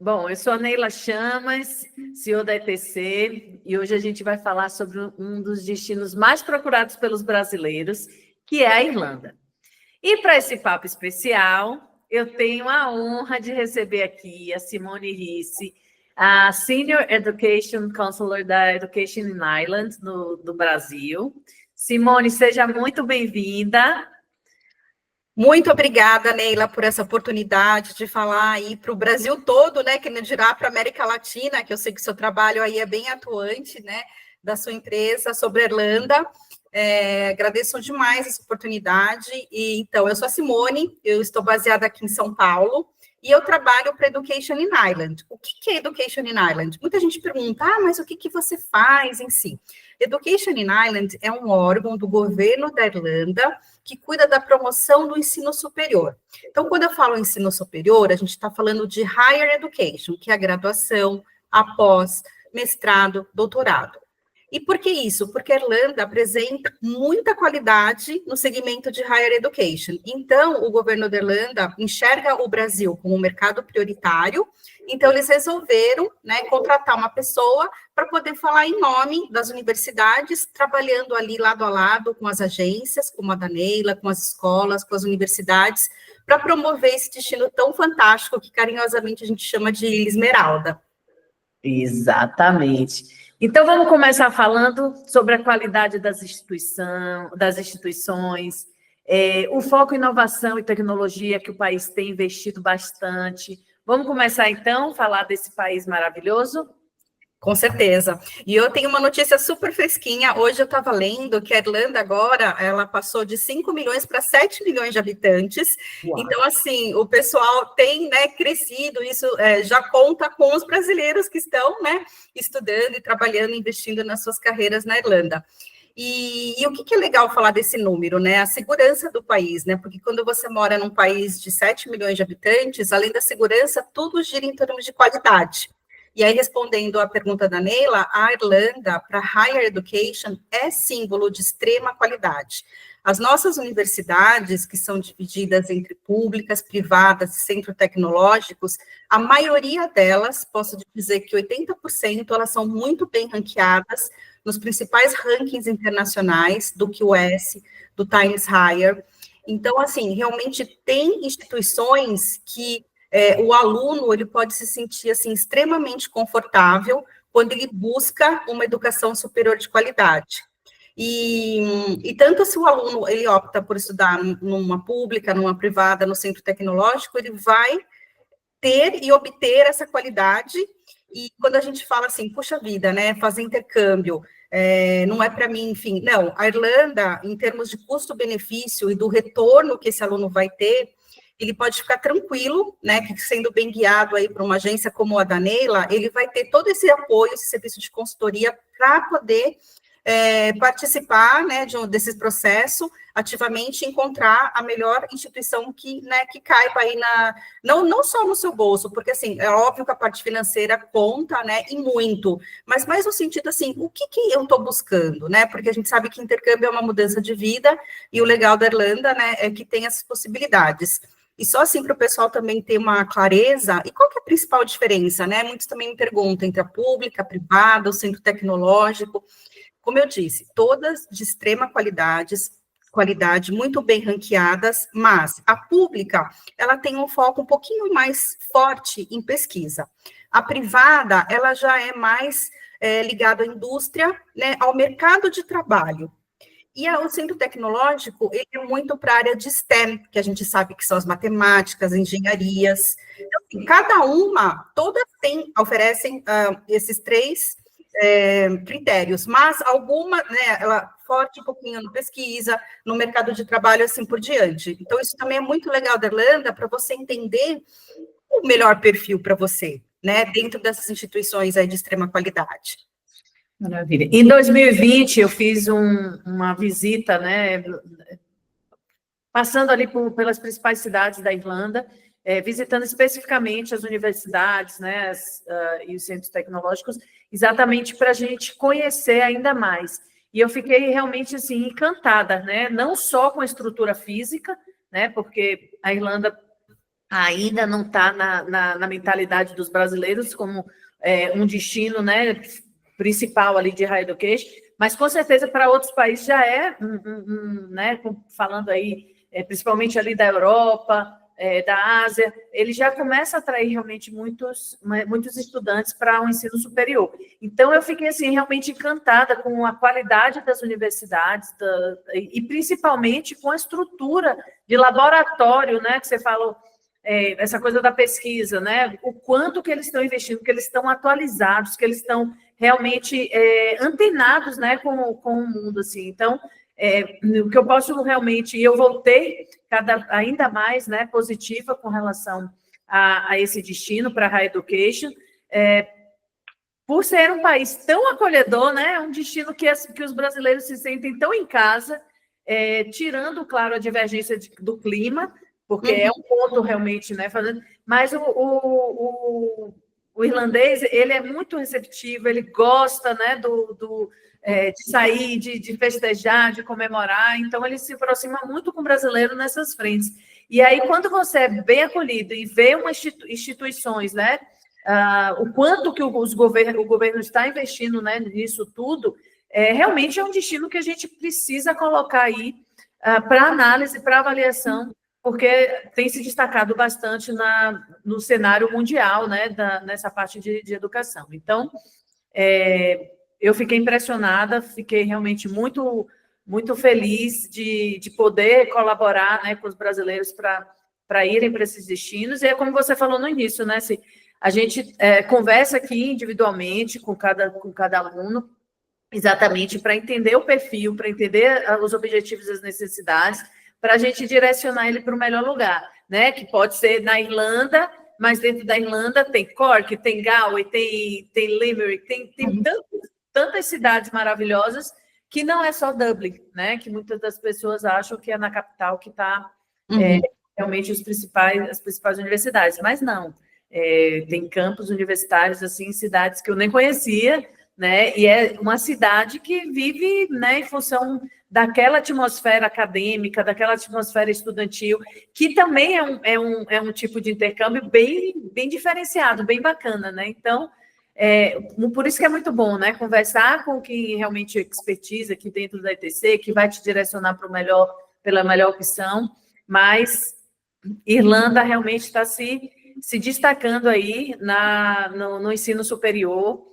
Bom, eu sou a Neila Chamas, CEO da ETC, e hoje a gente vai falar sobre um dos destinos mais procurados pelos brasileiros, que é a Irlanda. E para esse papo especial, eu tenho a honra de receber aqui a Simone Risse, a Senior Education Counselor da Education in Ireland, do Brasil. Simone, seja muito bem-vinda. Muito obrigada, Neila, por essa oportunidade de falar aí para o Brasil todo, né, que não dirá para a América Latina, que eu sei que o seu trabalho aí é bem atuante, né, da sua empresa sobre a Irlanda. Agradeço demais essa oportunidade. E então, eu sou a Simone, eu estou baseada aqui em São Paulo, e eu trabalho para Education in Ireland. O que é Education in Ireland? Muita gente pergunta, mas o que você faz em si? Education in Ireland é um órgão do governo da Irlanda que cuida da promoção do ensino superior. Então, quando eu falo ensino superior, a gente está falando de higher education, que é a graduação, após, mestrado, doutorado. E por que isso? Porque a Irlanda apresenta muita qualidade no segmento de higher education. Então, o governo da Irlanda enxerga o Brasil como um mercado prioritário, então eles resolveram, né, contratar uma pessoa para poder falar em nome das universidades, trabalhando ali lado a lado com as agências, como a da Neila, com as escolas, com as universidades, para promover esse destino tão fantástico que carinhosamente a gente chama de Ilha Esmeralda. Exatamente. Então, vamos começar falando sobre a qualidade das instituições, o foco em inovação e tecnologia que o país tem investido bastante. Vamos começar, então, a falar desse país maravilhoso? Com certeza. E eu tenho uma notícia super fresquinha. Hoje eu estava lendo que a Irlanda agora, ela passou de 5 milhões para 7 milhões de habitantes. Uau. Então, assim, o pessoal tem, né, crescido, isso já conta com os brasileiros que estão, né, estudando e trabalhando, investindo nas suas carreiras na Irlanda. E o que é legal falar desse número, né? A segurança do país, né? Porque quando você mora num país de 7 milhões de habitantes, além da segurança, tudo gira em termos de qualidade. E aí, respondendo à pergunta da Neila, a Irlanda, para higher education, é símbolo de extrema qualidade. As nossas universidades, que são divididas entre públicas, privadas e centros tecnológicos, a maioria delas, posso dizer que 80%, elas são muito bem ranqueadas nos principais rankings internacionais do QS, do Times Higher. Então, assim, realmente tem instituições que o aluno ele pode se sentir assim extremamente confortável quando ele busca uma educação superior de qualidade. E tanto se o aluno ele opta por estudar numa pública, numa privada, no centro tecnológico, ele vai ter e obter essa qualidade. E quando a gente fala assim, puxa vida, né, fazer intercâmbio, não é para mim, enfim, não, a Irlanda, em termos de custo-benefício e do retorno que esse aluno vai ter, ele pode ficar tranquilo, né, que sendo bem guiado aí para uma agência como a da Neila, ele vai ter todo esse apoio, esse serviço de consultoria para poder participar, né, desse processo, ativamente encontrar a melhor instituição que, né, que caiba aí não só no seu bolso, porque, assim, é óbvio que a parte financeira conta, né, e muito, mas mais no sentido, assim, o que eu estou buscando, né, porque a gente sabe que intercâmbio é uma mudança de vida, e o legal da Irlanda, né, é que tem essas possibilidades. E só assim para o pessoal também ter uma clareza, e qual que é a principal diferença, né? Muitos também me perguntam entre a pública, a privada, o centro tecnológico. Como eu disse, todas de extrema qualidade, muito bem ranqueadas, mas a pública, ela tem um foco um pouquinho mais forte em pesquisa. A privada, ela já é mais ligada à indústria, né, ao mercado de trabalho. E o centro tecnológico, ele é muito para a área de STEM, que a gente sabe que são as matemáticas, engenharias. Então, assim, cada uma, todas oferecem esses três critérios, mas alguma, né, ela forte um pouquinho na pesquisa, no mercado de trabalho, assim por diante. Então, isso também é muito legal da Irlanda, para você entender o melhor perfil para você, né, dentro dessas instituições aí de extrema qualidade. Maravilha. Em 2020, eu fiz uma visita, né, passando ali pelas principais cidades da Irlanda, visitando especificamente as universidades, né, e os centros tecnológicos, exatamente para a gente conhecer ainda mais. E eu fiquei realmente assim encantada, né, não só com a estrutura física, né, porque a Irlanda ainda não está na mentalidade dos brasileiros como um destino, né, principal ali de higher education, mas com certeza para outros países já é, né, falando aí, principalmente ali da Europa, da Ásia, ele já começa a atrair realmente muitos estudantes para o ensino superior. Então, eu fiquei assim, realmente encantada com a qualidade das universidades e principalmente com a estrutura de laboratório, né, que você falou, essa coisa da pesquisa, né, o quanto que eles estão investindo, que eles estão atualizados, que eles estão realmente antenados, né, com o mundo, assim. Então, o que eu posso realmente, e eu voltei ainda mais, né, positiva com relação a esse destino para a Higher Education, por ser um país tão acolhedor, né, um destino que os brasileiros se sentem tão em casa, tirando, claro, a divergência do clima, porque é um ponto realmente, né, mas o irlandês, ele é muito receptivo, ele gosta, né, de sair, de festejar, de comemorar, então ele se aproxima muito com o brasileiro nessas frentes. E aí, quando você é bem acolhido e vê instituições, né, o quanto que o governo está investindo, né, nisso tudo, realmente é um destino que a gente precisa colocar aí para análise, para avaliação, porque tem se destacado bastante no cenário mundial, né, nessa parte de educação. Então, eu fiquei impressionada, fiquei realmente muito, muito feliz de poder colaborar, né, com os brasileiros para irem para esses destinos. E é como você falou no início, né, se a gente conversa aqui individualmente com cada aluno, exatamente para entender o perfil, para entender os objetivos e as necessidades, para a gente direcionar ele para o melhor lugar, né? Que pode ser na Irlanda, mas dentro da Irlanda tem Cork, tem Galway, tem Limerick, tem tantas cidades maravilhosas que não é só Dublin, né? Que muitas das pessoas acham que é na capital que está realmente as principais universidades, mas não. Tem campos universitários assim, em cidades que eu nem conhecia, né? E é uma cidade que vive, né, em função daquela atmosfera acadêmica, daquela atmosfera estudantil, que também é um tipo de intercâmbio bem diferenciado, bem bacana, né? Então, por isso que é muito bom, né? Conversar com quem realmente expertise aqui dentro da ETC, que vai te direcionar pela melhor opção, mas Irlanda realmente está se destacando aí no ensino superior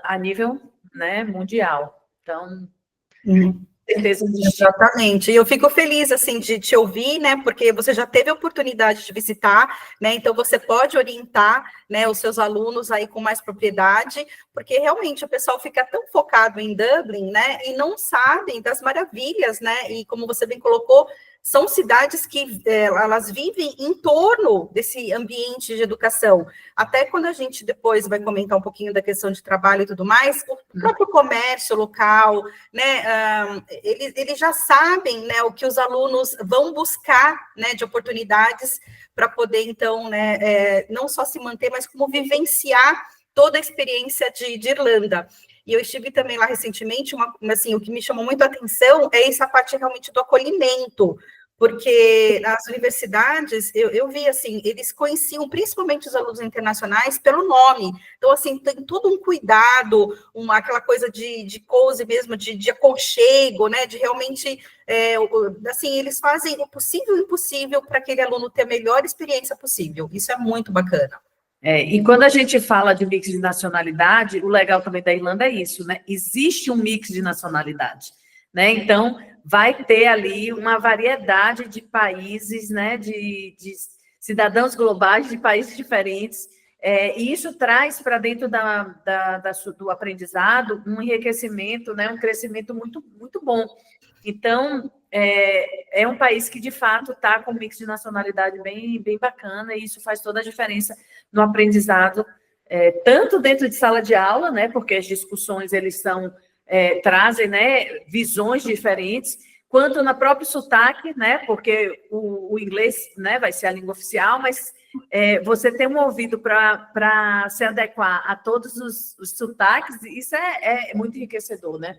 a nível, né, mundial. Então, certeza de exatamente. E eu fico feliz, assim, de te ouvir, né, porque você já teve a oportunidade de visitar, né, então você pode orientar, né, os seus alunos aí com mais propriedade, porque realmente o pessoal fica tão focado em Dublin, né, e não sabem das maravilhas, né, e como você bem colocou, são cidades que elas vivem em torno desse ambiente de educação. Até quando a gente depois vai comentar um pouquinho da questão de trabalho e tudo mais, o próprio comércio local, né, eles já sabem, né, o que os alunos vão buscar, né, de oportunidades para poder, então, né, não só se manter, mas como vivenciar toda a experiência de Irlanda. E eu estive também lá recentemente, assim, o que me chamou muito a atenção é essa parte realmente do acolhimento, porque as universidades, eu vi, assim, eles conheciam principalmente os alunos internacionais pelo nome. Então, assim, tem todo um cuidado, aquela coisa de cozy mesmo, de aconchego, né, de realmente, assim, eles fazem o possível e o impossível para aquele aluno ter a melhor experiência possível. Isso é muito bacana. E quando a gente fala de mix de nacionalidade, o legal também da Irlanda é isso, né? Existe um mix de nacionalidade, né? Então, vai ter ali uma variedade de países, né? De cidadãos globais de países diferentes, e isso traz para dentro do aprendizado um enriquecimento, né? Um crescimento muito, muito bom. Então, é um país que, de fato, está com um mix de nacionalidade bem bacana, e isso faz toda a diferença no aprendizado, tanto dentro de sala de aula, né, porque as discussões trazem, né, visões diferentes, quanto na próprio sotaque, né, porque o inglês, né, vai ser a língua oficial, mas você ter um ouvido para se adequar a todos os sotaques, isso é muito enriquecedor, né?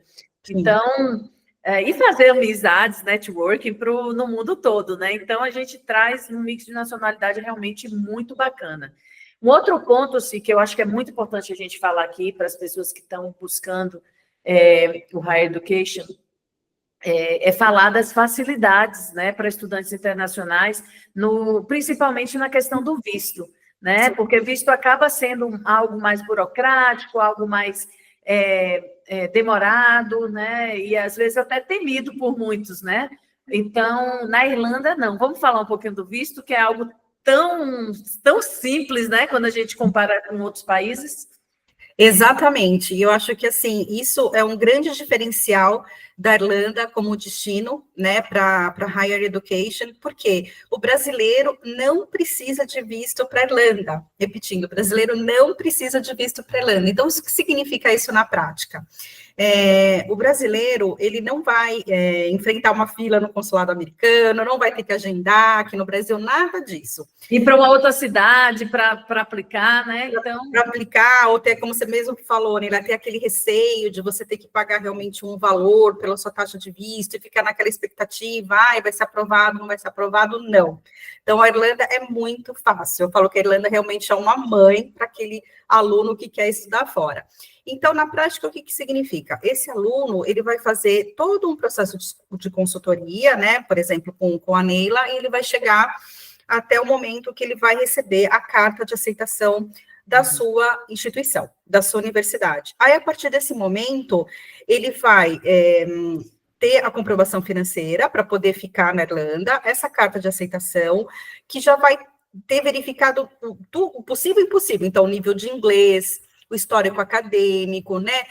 Então, e fazer amizades, networking no mundo todo, né? Então, a gente traz um mix de nacionalidade realmente muito bacana. Um outro ponto, assim, que eu acho que é muito importante a gente falar aqui para as pessoas que estão buscando o Higher Education, é falar das facilidades, né, para estudantes internacionais, principalmente na questão do visto, né? Porque visto acaba sendo algo mais burocrático, algo mais demorado, né? E às vezes até temido por muitos, né? Então, na Irlanda, não. Vamos falar um pouquinho do visto, que é algo tão simples, né? Quando a gente compara com outros países. Exatamente, e eu acho que, assim, isso é um grande diferencial da Irlanda como destino, né, para higher education, porque o brasileiro não precisa de visto para a Irlanda, repetindo, o brasileiro não precisa de visto para a Irlanda. Então, o que significa isso na prática? O brasileiro, ele não vai enfrentar uma fila no consulado americano, não vai ter que agendar aqui no Brasil, nada disso. Ir para uma outra cidade para aplicar, né? Então... Para aplicar, ou ter, como você mesmo falou, né, vai ter aquele receio de você ter que pagar realmente um valor pela sua taxa de visto e ficar naquela expectativa, vai ser aprovado, não vai ser aprovado, não. Então, a Irlanda é muito fácil. Eu falo que a Irlanda realmente é uma mãe para aquele aluno que quer estudar fora. Então, na prática, o que significa? Esse aluno, ele vai fazer todo um processo de consultoria, né, por exemplo, com a Neila, e ele vai chegar até o momento que ele vai receber a carta de aceitação da sua instituição, da sua universidade. Aí, a partir desse momento, ele vai ter a comprovação financeira para poder ficar na Irlanda, essa carta de aceitação, que já vai ter verificado o possível e impossível, então, o nível de inglês, o histórico acadêmico, né?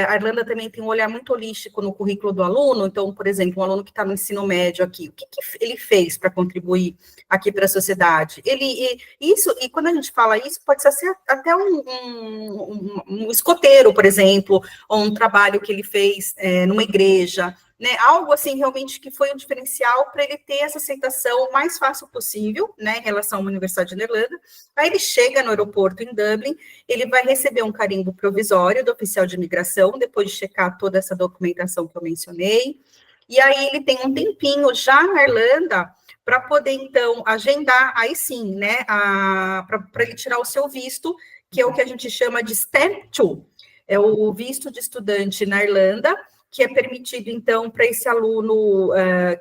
A Irlanda também tem um olhar muito holístico no currículo do aluno. Então, por exemplo, um aluno que está no ensino médio aqui, o que ele fez para contribuir aqui para a sociedade? E quando a gente fala isso, pode ser até um escoteiro, por exemplo, ou um trabalho que ele fez numa igreja, né, algo assim realmente que foi um diferencial para ele ter essa aceitação o mais fácil possível, né, em relação a uma universidade na Irlanda. Aí ele chega no aeroporto em Dublin, ele vai receber um carimbo provisório do oficial de imigração, depois de checar toda essa documentação que eu mencionei, e aí ele tem um tempinho já na Irlanda para poder, então, agendar, aí sim, né, para ele tirar o seu visto, que é o que a gente chama de Stamp 2, é o visto de estudante na Irlanda, que é permitido, então, para esse aluno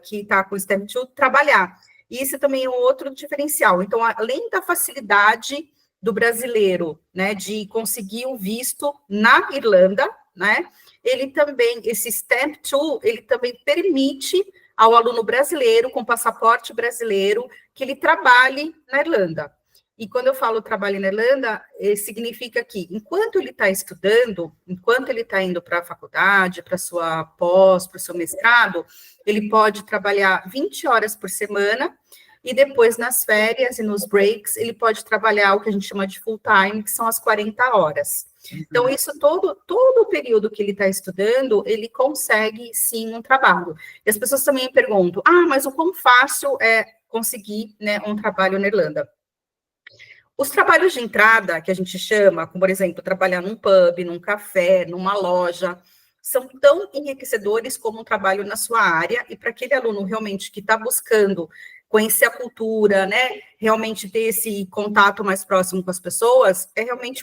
que está com o STEM 2 trabalhar. E isso também é um outro diferencial. Então, além da facilidade do brasileiro, né, de conseguir o visto na Irlanda, né, ele também, esse STEM 2, ele também permite ao aluno brasileiro, com passaporte brasileiro, que ele trabalhe na Irlanda. E quando eu falo trabalho na Irlanda, significa que, enquanto ele está estudando, enquanto ele está indo para a faculdade, para a sua pós, para o seu mestrado, ele pode trabalhar 20 horas por semana, e depois, nas férias e nos breaks, ele pode trabalhar o que a gente chama de full time, que são as 40 horas. Então, isso todo o período que ele está estudando, ele consegue, sim, um trabalho. E as pessoas também perguntam, mas o quão fácil é conseguir, né, um trabalho na Irlanda? Os trabalhos de entrada, que a gente chama, como, por exemplo, trabalhar num pub, num café, numa loja, são tão enriquecedores como um trabalho na sua área, e para aquele aluno realmente que está buscando conhecer a cultura, né, realmente ter esse contato mais próximo com as pessoas, é realmente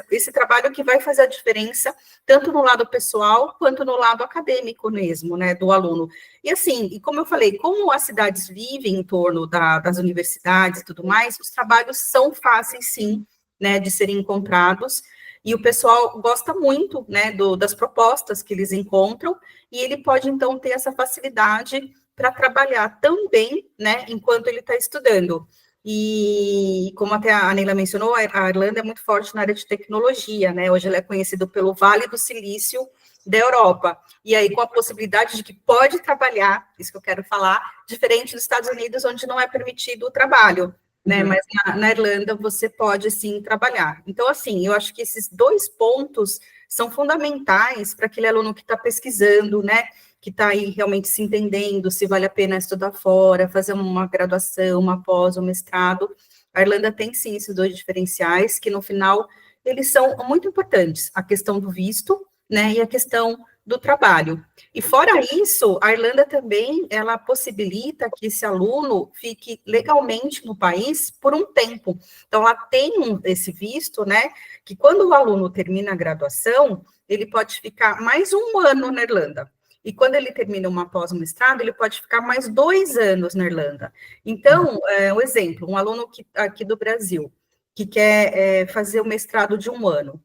esse trabalho que vai fazer a diferença, tanto no lado pessoal, quanto no lado acadêmico mesmo, né, do aluno. E assim, e como eu falei, como as cidades vivem em torno das universidades e tudo mais, os trabalhos são fáceis, sim, né, de serem encontrados, e o pessoal gosta muito, né, das propostas que eles encontram, e ele pode, então, ter essa facilidade para trabalhar também, né, enquanto ele está estudando. E, como até a Neila mencionou, a Irlanda é muito forte na área de tecnologia, né, hoje ela é conhecida pelo Vale do Silício da Europa, e aí com a possibilidade de que pode trabalhar, isso que eu quero falar, diferente dos Estados Unidos, onde não é permitido o trabalho, né, mas na Irlanda você pode, sim, trabalhar. Então, assim, eu acho que esses dois pontos são fundamentais para aquele aluno que está pesquisando, né, que está aí realmente se entendendo se vale a pena estudar fora, fazer uma graduação, uma pós, um mestrado. A Irlanda tem, sim, esses dois diferenciais, que no final, eles são muito importantes, a questão do visto, né, e a questão do trabalho. E fora isso, a Irlanda também, ela possibilita que esse aluno fique legalmente no país por um tempo. Então, ela tem esse visto, né, que quando o aluno termina a graduação, ele pode ficar mais um ano na Irlanda. E quando ele termina uma pós-mestrado, ele pode ficar mais 2 anos na Irlanda. Então, um exemplo, um aluno aqui do Brasil, que quer fazer o mestrado de 1 ano,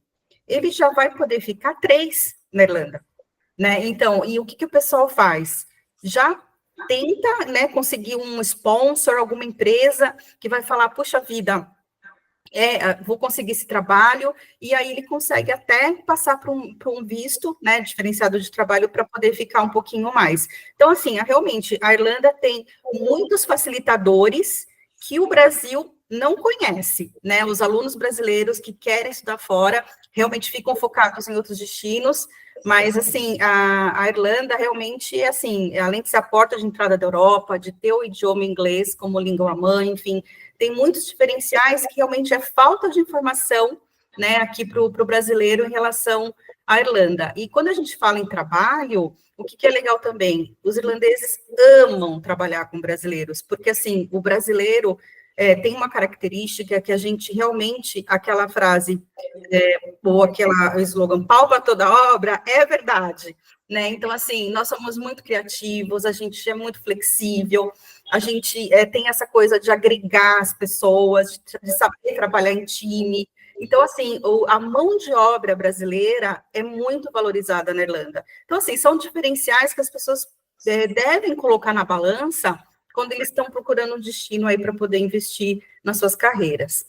ele já vai poder ficar 3 na Irlanda, né? Então, e o que o pessoal faz? Já tenta, né, conseguir um sponsor, alguma empresa que vai falar, puxa vida, vou conseguir esse trabalho, e aí ele consegue até passar para um visto, né, diferenciado de trabalho, para poder ficar um pouquinho mais. Então, assim, realmente, a Irlanda tem muitos facilitadores que o Brasil não conhece, né? Os alunos brasileiros que querem estudar fora realmente ficam focados em outros destinos, mas, assim, a Irlanda realmente, assim, além de ser a porta de entrada da Europa, de ter o idioma inglês como língua-mãe, enfim, tem muitos diferenciais que realmente é falta de informação, né, aqui para o brasileiro em relação à Irlanda. E quando a gente fala em trabalho, o que é legal também? Os irlandeses amam trabalhar com brasileiros, porque, assim, o brasileiro tem uma característica que a gente realmente, aquela frase, ou aquela slogan, pau para toda obra, é verdade, né? Então, assim, nós somos muito criativos, a gente é muito flexível, a gente tem essa coisa de agregar as pessoas, de saber trabalhar em time. Então, assim, a mão de obra brasileira é muito valorizada na Irlanda. Então, assim, são diferenciais que as pessoas devem colocar na balança quando eles estão procurando um destino aí para poder investir nas suas carreiras.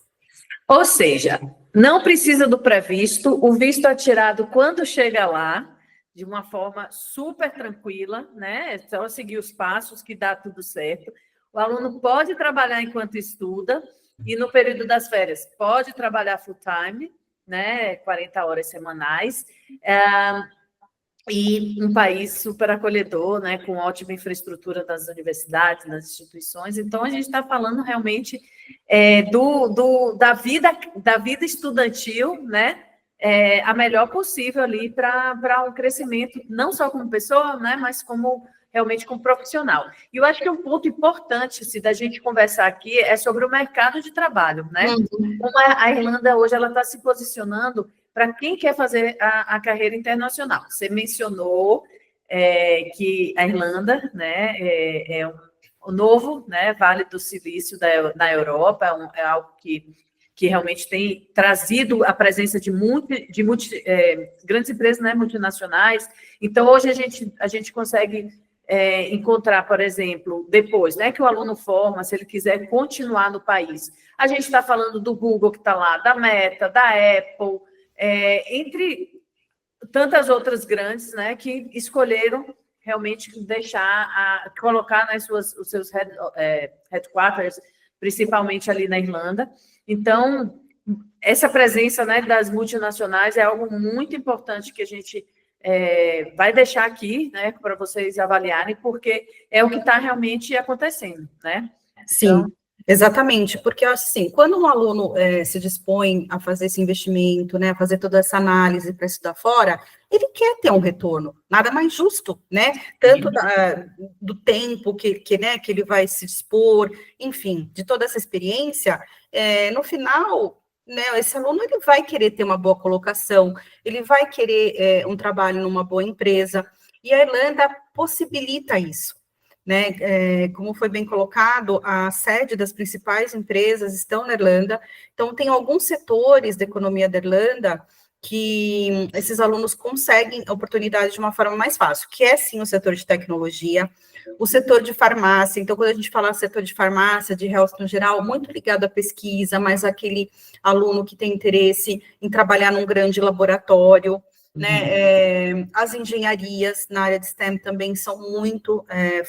Ou seja, não precisa do pré-visto, o visto é tirado quando chega lá, de uma forma super tranquila, né? É só seguir os passos que dá tudo certo. O aluno pode trabalhar enquanto estuda, e no período das férias pode trabalhar full-time, né? 40 horas semanais. E um país super acolhedor, né, com ótima infraestrutura das universidades, das instituições. Então, a gente está falando realmente da vida estudantil, né, a melhor possível ali para um crescimento, não só como pessoa, né, mas como realmente como profissional. E eu acho que um ponto importante, se da gente conversar aqui, é sobre o mercado de trabalho, né? Como a Irlanda hoje ela está se posicionando para quem quer fazer a carreira internacional. Você mencionou que a Irlanda, né, o novo, né, Vale do Silício da Europa, é algo que realmente tem trazido a presença de grandes empresas, né, multinacionais. Então, hoje a gente consegue encontrar, por exemplo, depois, né, que o aluno forma, se ele quiser continuar no país. A gente está falando do Google que está lá, da Meta, da Apple, entre tantas outras grandes, né, que escolheram realmente colocar os seus headquarters, principalmente ali na Irlanda. Então, essa presença, né, das multinacionais é algo muito importante que a gente vai deixar aqui, né, para vocês avaliarem, porque é o que está realmente acontecendo, né? Sim. Então, exatamente, porque assim, quando um aluno se dispõe a fazer esse investimento, né, a fazer toda essa análise para estudar fora, ele quer ter um retorno, nada mais justo, né, tanto do tempo né, que ele vai se dispor, enfim, de toda essa experiência, no final, né, esse aluno ele vai querer ter uma boa colocação, ele vai querer um trabalho numa boa empresa, e a Irlanda possibilita isso. Né, como foi bem colocado, a sede das principais empresas estão na Irlanda, então tem alguns setores da economia da Irlanda que esses alunos conseguem oportunidade de uma forma mais fácil, que é sim o setor de tecnologia, o setor de farmácia. Então, quando a gente fala setor de farmácia, de health no geral, muito ligado à pesquisa, mas aquele aluno que tem interesse em trabalhar num grande laboratório, né, as engenharias na área de STEM também são muito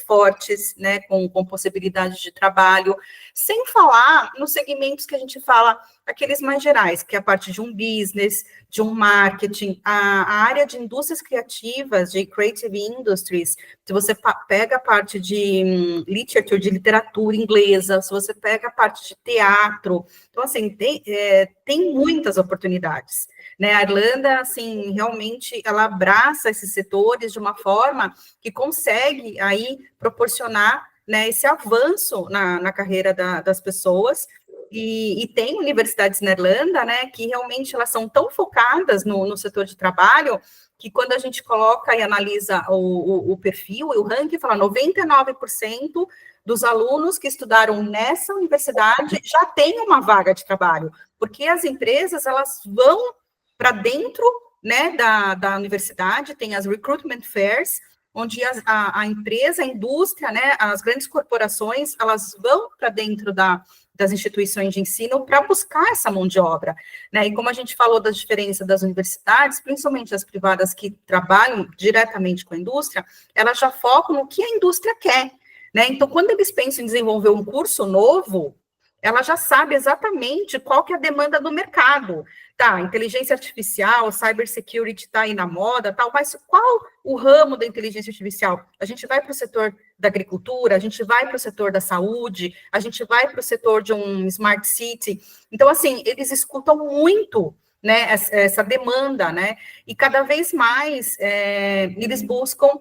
fortes, né, com possibilidades de trabalho, sem falar nos segmentos que a gente fala, aqueles mais gerais, que é a parte de um business, de um marketing, a área de indústrias criativas, de creative industries, se você pega a parte de literature, de literatura inglesa, se você pega a parte de teatro, então, assim, tem muitas oportunidades, né, a Irlanda, assim, realmente realmente ela abraça esses setores de uma forma que consegue aí proporcionar, né, esse avanço na carreira das pessoas. E tem universidades na Irlanda, né, que realmente elas são tão focadas no setor de trabalho, que quando a gente coloca e analisa o perfil e o ranking, fala 99% dos alunos que estudaram nessa universidade já têm uma vaga de trabalho, porque as empresas, elas vão para dentro, né, da universidade, tem as recruitment fairs, onde a empresa, a indústria, né, as grandes corporações, elas vão para dentro das instituições de ensino para buscar essa mão de obra, né, e como a gente falou da diferença das universidades, principalmente as privadas que trabalham diretamente com a indústria, elas já focam no que a indústria quer, né, então quando eles pensam em desenvolver um curso novo, ela já sabe exatamente qual que é a demanda do mercado. Tá, inteligência artificial, cybersecurity está aí na moda, tal, mas qual o ramo da inteligência artificial? A gente vai para o setor da agricultura, a gente vai para o setor da saúde, a gente vai para o setor de um smart city. Então, assim, eles escutam muito, né, essa demanda, né, e cada vez mais eles buscam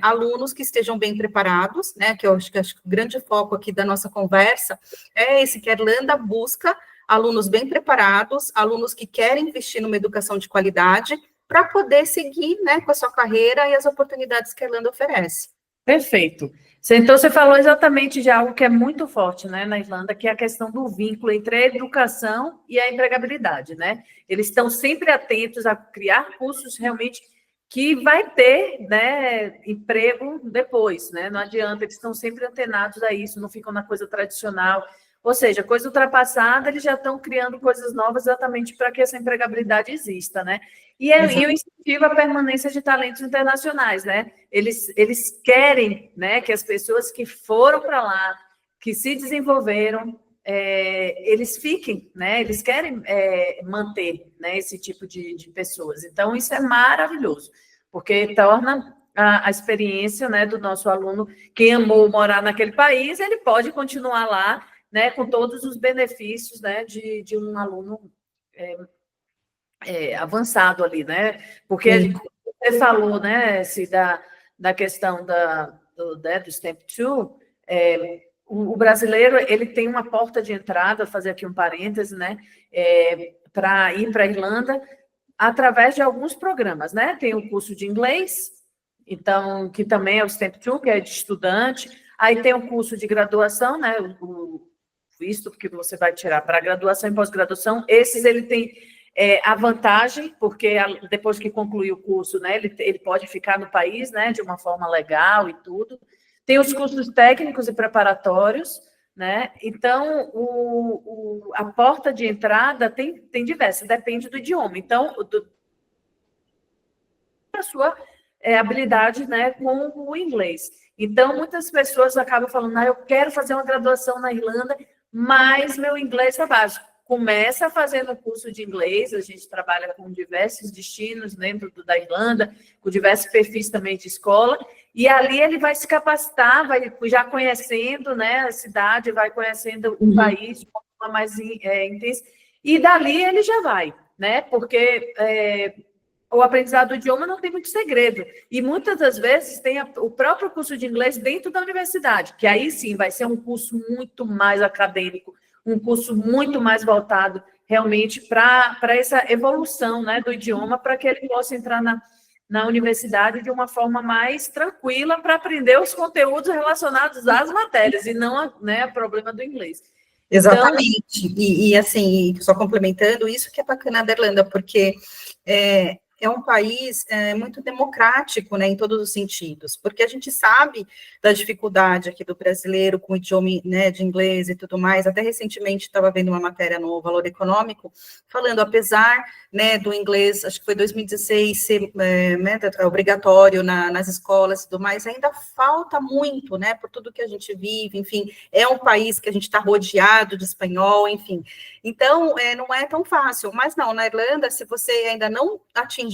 alunos que estejam bem preparados, né, que eu acho que o grande foco aqui da nossa conversa é esse, que a Irlanda busca alunos bem preparados, alunos que querem investir numa educação de qualidade, para poder seguir, né, com a sua carreira e as oportunidades que a Irlanda oferece. Perfeito. Então, você falou exatamente de algo que é muito forte, né, na Irlanda, que é a questão do vínculo entre a educação e a empregabilidade, né? Eles estão sempre atentos a criar cursos realmente que vai ter, né, emprego depois, né? Não adianta, eles estão sempre antenados a isso, não ficam na coisa tradicional. Ou seja, coisa ultrapassada, eles já estão criando coisas novas exatamente para que essa empregabilidade exista, né? E o incentivo à permanência de talentos internacionais, né? Eles querem, né, que as pessoas que foram para lá, que se desenvolveram, eles fiquem, né? Eles querem manter, né, esse tipo de pessoas. Então, isso é maravilhoso, porque torna a experiência, né, do nosso aluno, que amou morar naquele país, ele pode continuar lá, né, com todos os benefícios, né, de um aluno avançado ali, né? Porque você falou, né, da questão do Stamp 2, o brasileiro, ele tem uma porta de entrada, vou fazer aqui um parêntese, né, para ir para a Irlanda, através de alguns programas, né? Tem o curso de inglês, então, que também é o Stamp 2, que é de estudante, aí tem o curso de graduação, né, o visto que você vai tirar para graduação e pós-graduação, esses ele tem a vantagem, porque depois que concluir o curso, né, ele pode ficar no país, né, de uma forma legal e tudo. Tem os cursos técnicos e preparatórios, né, então a porta de entrada tem diversas, depende do idioma, então, da sua habilidade, né, com o inglês. Então, muitas pessoas acabam falando, eu quero fazer uma graduação na Irlanda, mas meu inglês é básico. Começa fazendo curso de inglês, a gente trabalha com diversos destinos dentro da Irlanda, com diversos perfis também de escola, e ali ele vai se capacitar, vai já conhecendo, né, a cidade, vai conhecendo o país de uma forma mais intensa, e dali ele já vai, né, porque o aprendizado do idioma não tem muito segredo. E muitas das vezes tem o próprio curso de inglês dentro da universidade, que aí sim vai ser um curso muito mais acadêmico, um curso muito mais voltado realmente para essa evolução, né, do idioma, para que ele possa entrar na universidade de uma forma mais tranquila para aprender os conteúdos relacionados às matérias e não o problema do inglês. Exatamente. Então, e assim, só complementando, isso que é bacana da Irlanda, porque é um país muito democrático, né, em todos os sentidos, porque a gente sabe da dificuldade aqui do brasileiro com o idioma, né, de inglês e tudo mais. Até recentemente estava vendo uma matéria no Valor Econômico, falando, apesar, né, do inglês, acho que foi 2016, ser obrigatório nas escolas e tudo mais, ainda falta muito, né, por tudo que a gente vive, enfim, é um país que a gente está rodeado de espanhol, enfim. Então, não é tão fácil, mas não, na Irlanda, se você ainda não atingiu,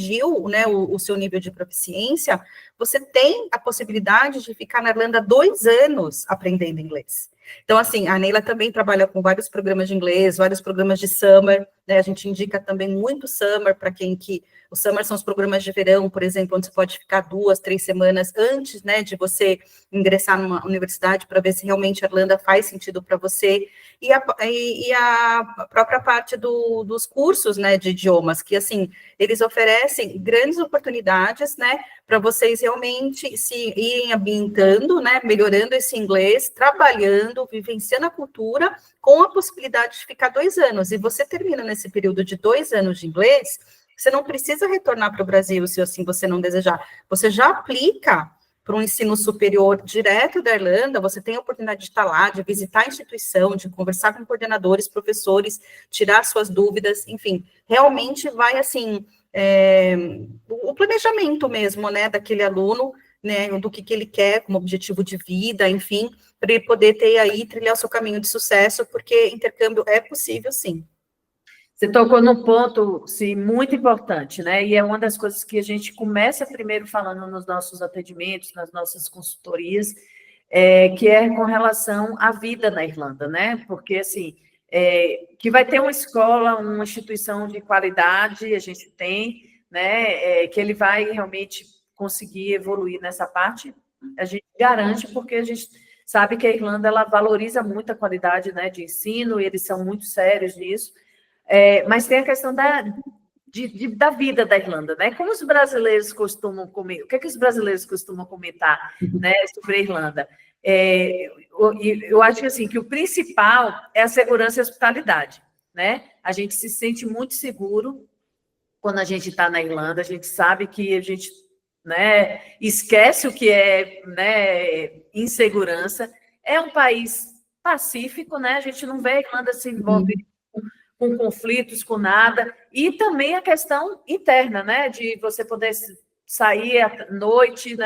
né, o seu nível de proficiência, você tem a possibilidade de ficar na Irlanda 2 anos aprendendo inglês. Então, assim, a Neila também trabalha com vários programas de inglês, vários programas de summer, né? A gente indica também muito summer para quem que... Os summer são os programas de verão, por exemplo, onde você pode ficar 2, 3 semanas antes, né, de você ingressar numa universidade para ver se realmente a Irlanda faz sentido para você. E a própria parte dos cursos, né, de idiomas, que, assim, eles oferecem grandes oportunidades, né, para vocês realmente se irem ambientando, né, melhorando esse inglês, trabalhando, vivenciando a cultura, com a possibilidade de ficar 2 anos. E você termina nesse período de 2 anos de inglês, você não precisa retornar para o Brasil, se assim você não desejar. Você já aplica para um ensino superior direto da Irlanda, você tem a oportunidade de estar lá, de visitar a instituição, de conversar com coordenadores, professores, tirar suas dúvidas, enfim, realmente vai, assim, o planejamento mesmo, né, daquele aluno, né, do que ele quer como objetivo de vida, enfim, para ele poder ter aí, trilhar o seu caminho de sucesso, porque intercâmbio é possível, sim. Você tocou num ponto, sim, muito importante, né? E é uma das coisas que a gente começa primeiro falando nos nossos atendimentos, nas nossas consultorias, que é com relação à vida na Irlanda, né? Porque, assim, que vai ter uma escola, uma instituição de qualidade, a gente tem, né? Que ele vai realmente conseguir evoluir nessa parte, a gente garante, porque a gente sabe que a Irlanda, ela valoriza muito a qualidade, né, de ensino, e eles são muito sérios nisso. Mas tem a questão da vida da Irlanda, né? Como os brasileiros costumam comer, o que é que os brasileiros costumam comentar, né, sobre a Irlanda? Eu acho que, assim, que o principal é a segurança e a hospitalidade, né? A gente se sente muito seguro quando a gente está na Irlanda, a gente sabe que a gente, né, esquece o que é, né, insegurança. É um país pacífico, né? A gente não vê a Irlanda se envolver com conflitos, com nada, e também a questão interna, né, de você poder sair à noite,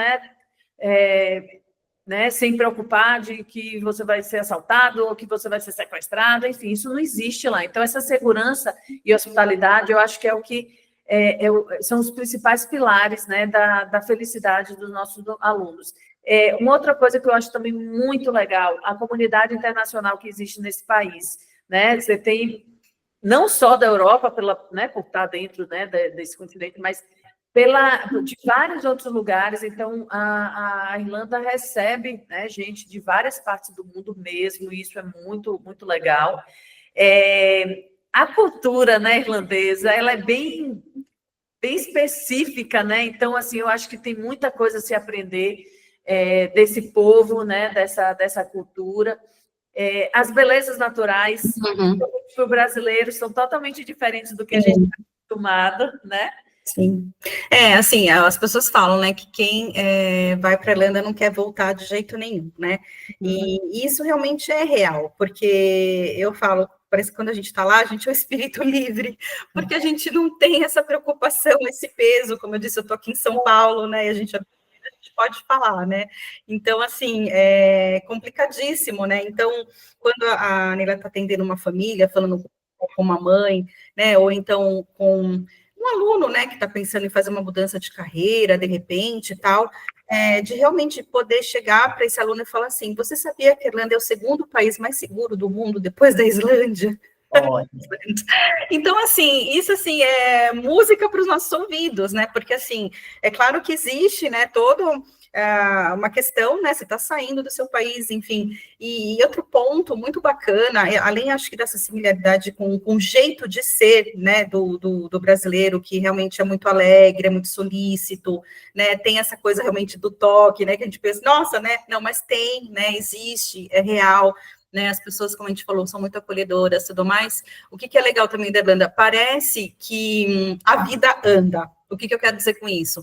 né, sem preocupar de que você vai ser assaltado ou que você vai ser sequestrado, enfim, isso não existe lá. Então, essa segurança e hospitalidade, eu acho que é o que são os principais pilares, né, da felicidade dos nossos alunos. Uma outra coisa que eu acho também muito legal, a comunidade internacional que existe nesse país, né, você tem não só da Europa, né, por estar dentro, né, desse continente, mas de vários outros lugares. Então, a Irlanda recebe, né, gente de várias partes do mundo mesmo, e isso é muito, muito legal. A cultura, né, irlandesa, ela é bem específica, né? Então, assim, eu acho que tem muita coisa a se aprender desse povo, né, dessa cultura. As belezas naturais, para o brasileiro, são totalmente diferentes do que a gente está acostumado, né? Sim. Assim, as pessoas falam, né, que quem vai para a Irlanda não quer voltar de jeito nenhum, né? E isso realmente é real, porque eu falo, parece que quando a gente está lá, a gente é um espírito livre, porque a gente não tem essa preocupação, esse peso, como eu disse, eu estou aqui em São Paulo, né, e a gente pode falar, né? Então, assim, é complicadíssimo, né? Então, quando a Neila está atendendo uma família, falando com uma mãe, né, ou então com um aluno, né, que está pensando em fazer uma mudança de carreira, de repente, e tal, de realmente poder chegar para esse aluno e falar assim, você sabia que a Irlanda é o segundo país mais seguro do mundo, depois da Islândia? Então, assim, isso, assim, é música para os nossos ouvidos, né, porque, assim, é claro que existe, né, todo uma questão, né, você está saindo do seu país, enfim, e outro ponto muito bacana, além, acho que, dessa similaridade com o jeito de ser, né, do brasileiro, que realmente é muito alegre, é muito solícito, né, tem essa coisa realmente do toque, né, que a gente pensa, nossa, né, não, mas tem, né, existe, é real, né, as pessoas, como a gente falou, são muito acolhedoras, tudo mais. O que é legal também da Irlanda? Parece que a vida anda. O que eu quero dizer com isso?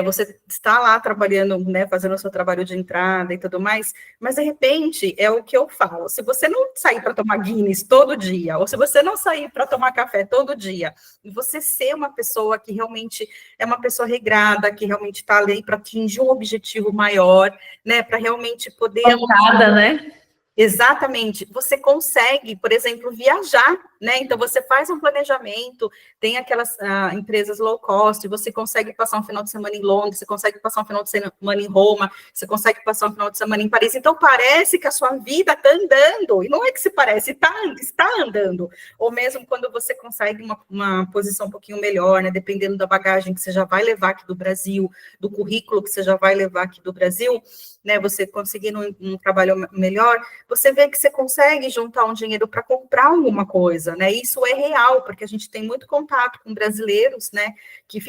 Você está lá trabalhando, né, fazendo o seu trabalho de entrada e tudo mais, mas, de repente, é o que eu falo, se você não sair para tomar Guinness todo dia, ou se você não sair para tomar café todo dia, e você ser uma pessoa que realmente é uma pessoa regrada, que realmente está ali para atingir um objetivo maior, né, para realmente poder... Focada, né? Exatamente. Você consegue, por exemplo, viajar, né? Então, você faz um planejamento, tem aquelas empresas low cost, você consegue passar um final de semana em Londres, você consegue passar um final de semana em Roma, você consegue passar um final de semana em Paris. Então, parece que a sua vida está andando, e não é que se parece, está andando. Ou mesmo quando você consegue uma posição um pouquinho melhor, né? Dependendo da bagagem que você já vai levar aqui do Brasil, do currículo que você já vai levar aqui do Brasil, né? Você conseguindo um trabalho melhor, você vê que você consegue juntar um dinheiro para comprar alguma coisa, né? Isso é real, porque a gente tem muito contato com brasileiros, né, que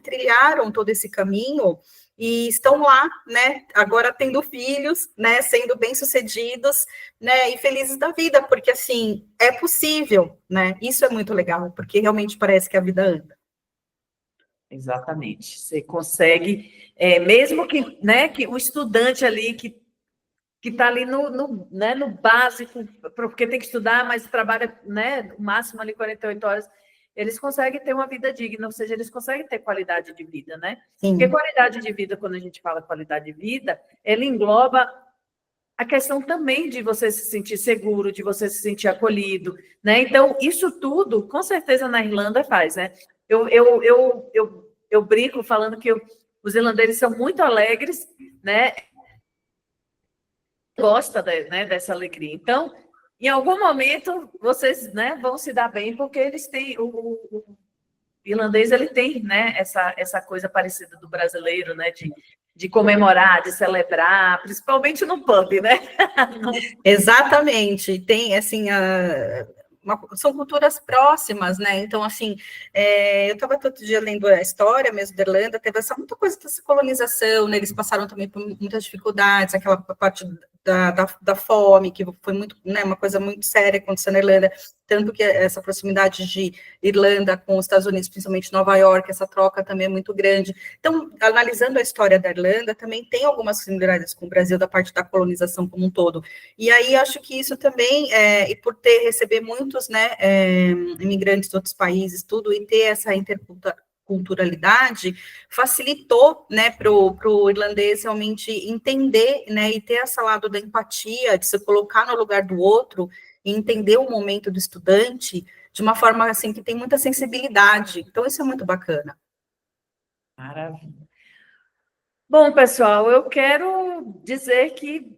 trilharam todo esse caminho e estão lá, né, agora tendo filhos, né, sendo bem-sucedidos, né, e felizes da vida, porque, assim, é possível, né? Isso é muito legal, porque realmente parece que a vida anda. Exatamente. Você consegue, mesmo que, né, que o estudante ali que está ali né, no básico, porque tem que estudar, mas trabalha, né, o máximo ali 48 horas, eles conseguem ter uma vida digna, ou seja, eles conseguem ter qualidade de vida, né? Sim. Porque qualidade de vida, quando a gente fala qualidade de vida, ela engloba a questão também de você se sentir seguro, de você se sentir acolhido, né? Então, isso tudo, com certeza, na Irlanda faz, né? Eu brinco falando que os irlandeses são muito alegres, né? Gosta né, dessa alegria. Então, em algum momento, vocês, né, vão se dar bem, porque eles têm, o irlandês, ele tem, né, essa coisa parecida do brasileiro, né, de comemorar, de celebrar, principalmente no pub, né? Exatamente, tem, assim, são culturas próximas, né? Então, assim, eu estava todo dia lendo a história mesmo da Irlanda, teve muita coisa dessa colonização, né? Eles passaram também por muitas dificuldades, aquela parte da fome, que foi muito, né, uma coisa muito séria acontecendo na Irlanda, tanto que essa proximidade de Irlanda com os Estados Unidos, principalmente Nova York, essa troca também é muito grande. Então, analisando a história da Irlanda, também tem algumas similaridades com o Brasil, da parte da colonização como um todo. E aí, acho que isso também, e por receber muitos, né, imigrantes de outros países, tudo, e ter essa interculturalidade, facilitou, né, para o irlandês realmente entender, né, e ter esse lado da empatia, de se colocar no lugar do outro, e entender o momento do estudante de uma forma, assim, que tem muita sensibilidade. Então, isso é muito bacana. Maravilha. Bom, pessoal, eu quero dizer que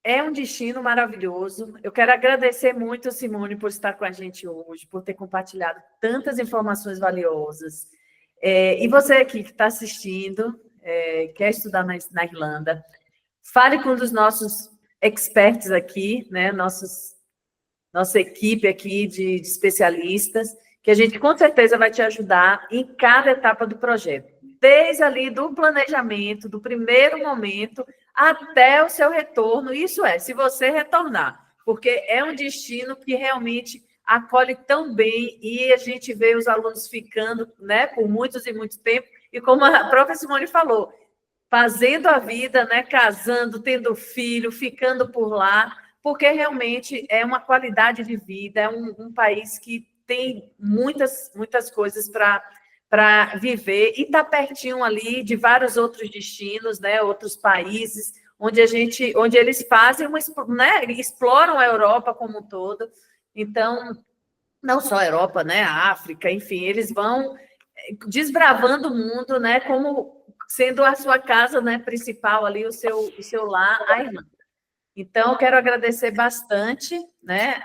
é um destino maravilhoso. Eu quero agradecer muito, Simone, por estar com a gente hoje, por ter compartilhado tantas informações valiosas. E você aqui que está assistindo, quer estudar na Irlanda, fale com um dos nossos experts aqui, né? Nossa equipe aqui de especialistas, que a gente com certeza vai te ajudar em cada etapa do projeto, desde ali do planejamento, do primeiro momento, até o seu retorno, isso se você retornar, porque é um destino que realmente acolhe tão bem e a gente vê os alunos ficando, né, por muitos e muito tempo, e como a própria Simone falou, fazendo a vida, né, casando, tendo filho, ficando por lá, porque realmente é uma qualidade de vida, é um país que tem muitas coisas para viver e está pertinho ali de vários outros destinos, né, outros países, onde eles fazem né, exploram a Europa como um todo. Então, não só a Europa, né, a África, enfim, eles vão desbravando o mundo, né, como sendo a sua casa, né, principal ali, o seu lar, a Irlanda. Então, quero agradecer bastante, né?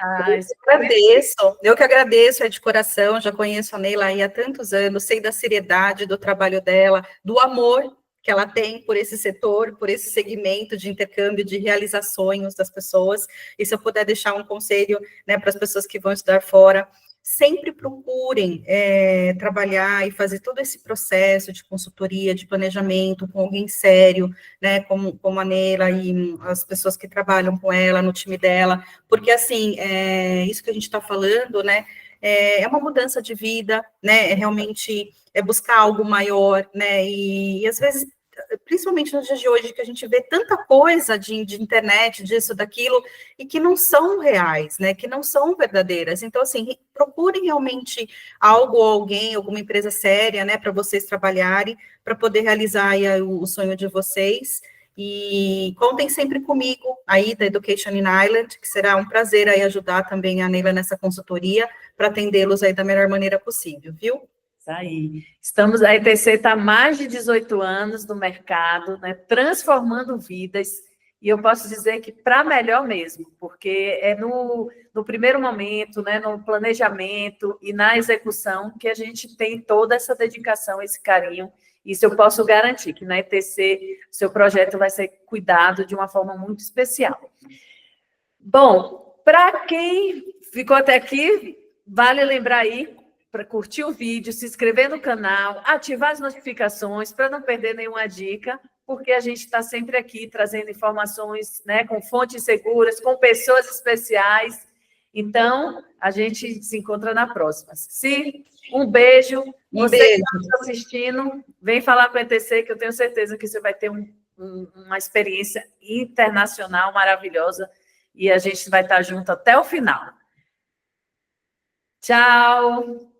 Eu que agradeço, de coração, já conheço a Neila aí há tantos anos, sei da seriedade do trabalho dela, do amor que ela tem por esse setor, por esse segmento de intercâmbio, de realizar sonhos das pessoas, e se eu puder deixar um conselho, né, para as pessoas que vão estudar fora, sempre procurem trabalhar e fazer todo esse processo de consultoria, de planejamento com alguém sério, né, como a Neila e as pessoas que trabalham com ela, no time dela, porque, assim, isso que a gente está falando, né, é uma mudança de vida, né, realmente buscar algo maior, né, e às vezes, principalmente nos dias de hoje, que a gente vê tanta coisa de internet, disso, daquilo, e que não são reais, né, que não são verdadeiras. Então, assim, procurem realmente algo ou alguém, alguma empresa séria, né, para vocês trabalharem, para poder realizar aí o sonho de vocês. E contem sempre comigo aí da Education in Ireland, que será um prazer aí ajudar também a Neila nessa consultoria para atendê-los aí da melhor maneira possível, viu? Isso aí. Estamos, a ETC está há mais de 18 anos no mercado, né, transformando vidas, e eu posso dizer que para melhor mesmo, porque é no primeiro momento, né, no planejamento e na execução que a gente tem toda essa dedicação, esse carinho. Isso eu posso garantir, que na ETC seu projeto vai ser cuidado de uma forma muito especial. Bom, para quem ficou até aqui, vale lembrar aí para curtir o vídeo, se inscrever no canal, ativar as notificações para não perder nenhuma dica, porque a gente está sempre aqui trazendo informações, né, com fontes seguras, com pessoas especiais. Então, a gente se encontra na próxima. Um beijo. Você que está assistindo, vem falar com a ETC, que eu tenho certeza que você vai ter uma experiência internacional maravilhosa e a gente vai estar junto até o final. Tchau!